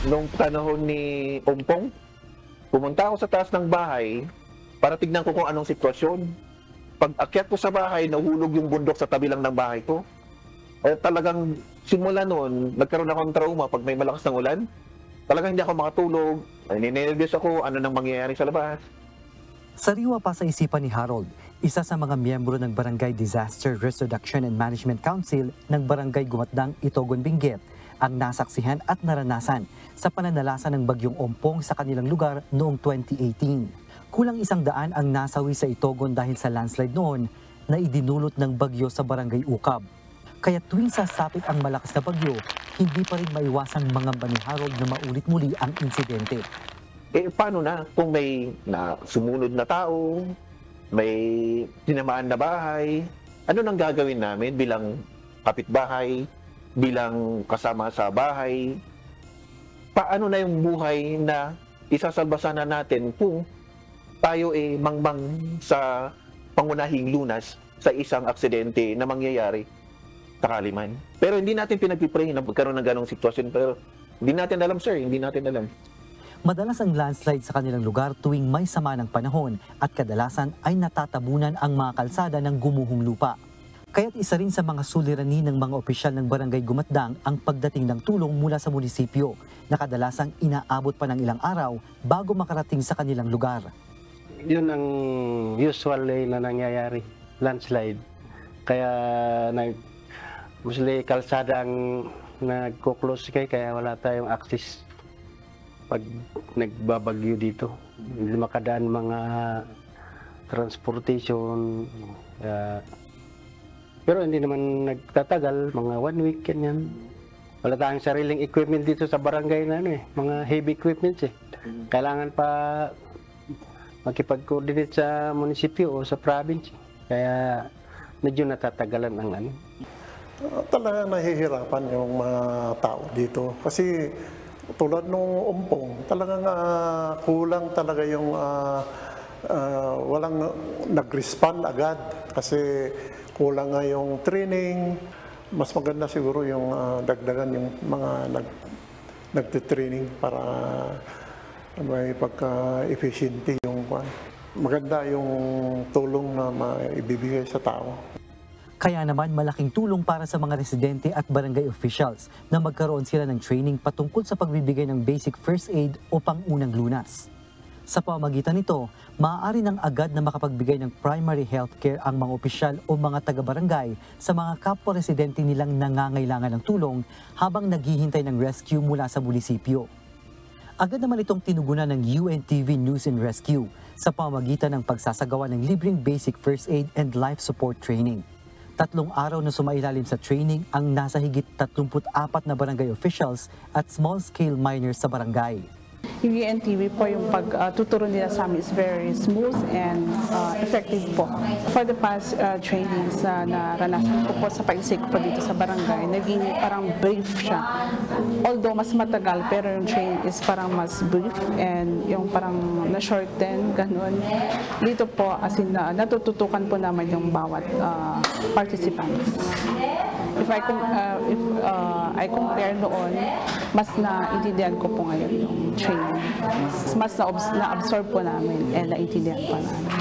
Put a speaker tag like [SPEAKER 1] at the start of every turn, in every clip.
[SPEAKER 1] Nung panahon ni Ompong, pumunta ako sa taas ng bahay para tignan ko kung anong sitwasyon. Pag akyat ko sa bahay, nahulog yung bundok sa tabi lang ng bahay ko. Talagang simula noon, nagkaroon ako ng trauma pag may malakas ng ulan. Talagang hindi ako makatulog, ninenervyos ako, ano nang mangyayari sa labas.
[SPEAKER 2] Sariwa pa sa isipan ni Harold, isa sa mga miyembro ng Barangay Disaster Risk Reduction and Management Council ng Barangay Gumatdang, Itogon, Benguet, ang nasaksihan at naranasan sa pananalasa ng bagyong Ompong sa kanilang lugar noong 2018. Kulang 100 ang nasawi sa Itogon dahil sa landslide noon na idinulot ng bagyo sa Barangay Ukab. Kaya tuwing sasapit ang malakas na bagyo, hindi pa rin maiwasang mangamba ni Harold na maulit muli ang insidente.
[SPEAKER 1] Paano na kung may sumunod na tao, may tinamaan na bahay, ano nang gagawin namin bilang kapitbahay, bilang kasama sa bahay? Paano na yung buhay na isasalbasan na natin kung tayo mangmang sa pangunahing lunas sa isang aksidente na mangyayari sakali man? Pero hindi natin pinagpipray na magkaroon ng ganong sitwasyon, pero hindi natin alam, sir, hindi natin alam.
[SPEAKER 2] Madalas ang landslide sa kanilang lugar tuwing may sama ng panahon at kadalasan ay natatabunan ang mga kalsada ng gumuhong lupa. Kaya't isa rin sa mga suliranin ng mga opisyal ng Barangay Gumatdang ang pagdating ng tulong mula sa munisipyo na kadalasang inaabot pa ng ilang araw bago makarating sa kanilang lugar.
[SPEAKER 3] Yun ang usual na nangyayari, landslide. Kaya mostly kalsada ang nagko-close kaya wala tayong access pag nagbabagyo dito. Hindi makadaan mga transportation. Pero hindi naman nagtatagal, mga 1 week yan. Wala tayong sariling equipment dito sa barangay na mga heavy equipments Kailangan pa makipag-coordinate sa munisipyo o sa province. Kaya medyo natatagalan ang
[SPEAKER 4] Talagang nahihirapan yung mga tao dito. Kasi tulad nung Ompong, talagang kulang talaga yung walang nag-respond agad kasi kulang nga yung training. Mas maganda siguro yung dagdagan yung mga nagtitraining para may pagka-efficiency yung maganda yung tulong na maibibigay sa tao.
[SPEAKER 2] Kaya naman malaking tulong para sa mga residente at barangay officials na magkaroon sila ng training patungkol sa pagbibigay ng basic first aid o pangunang lunas. Sa pamamagitan nito, maaari nang agad na makapagbigay ng primary health care ang mga opisyal o mga taga-barangay sa mga kapwa residente nilang nangangailangan ng tulong habang naghihintay ng rescue mula sa munisipyo. Agad naman itong tinugunan ng UNTV News and Rescue sa pamamagitan ng pagsasagawa ng libreng basic first aid and life support training. 3 araw na sumailalim sa training ang nasa higit 34 na barangay officials at small-scale miners sa barangay.
[SPEAKER 5] Yung UNTV po, yung pagtuturo nila sa amin is very smooth and effective po. For the past trainings na naranasan ko po sa pag-isig po dito sa barangay, naging parang brief siya. Although mas matagal, pero yung training is parang mas brief and yung parang na-shorten, ganun. Dito po, as in, natututukan po naman yung bawat participants. If I compare noon, mas naintindihan ko po ngayon yung training. Mas na-absorb po namin and naintindihan pa namin.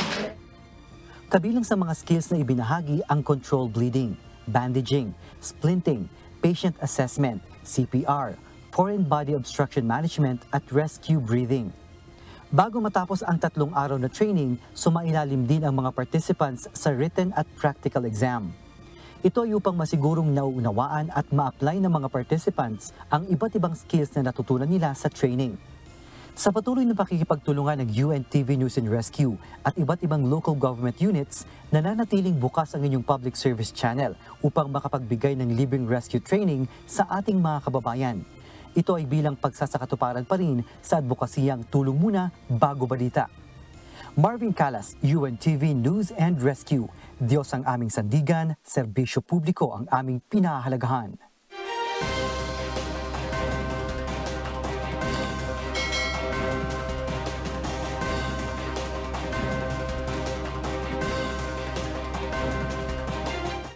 [SPEAKER 2] Kabilang sa mga skills na ibinahagi ang controlled bleeding, bandaging, splinting, patient assessment, CPR, foreign body obstruction management at rescue breathing. Bago matapos ang 3 araw na training, sumailalim din ang mga participants sa written at practical exam. Ito ay upang masigurong nauunawaan at ma-apply ng mga participants ang iba't ibang skills na natutunan nila sa training. Sa patuloy na pakikipagtulungan ng UNTV News and Rescue at iba't ibang local government units, nananatiling bukas ang inyong public service channel upang makapagbigay ng libreng rescue training sa ating mga kababayan. Ito ay bilang pagsasakatuparan pa rin sa advokasiyang tulong muna bago balita. Marvin Calas, UNTV News and Rescue. Diyos ang aming sandigan, serbisyo publiko ang aming pinahahalagahan.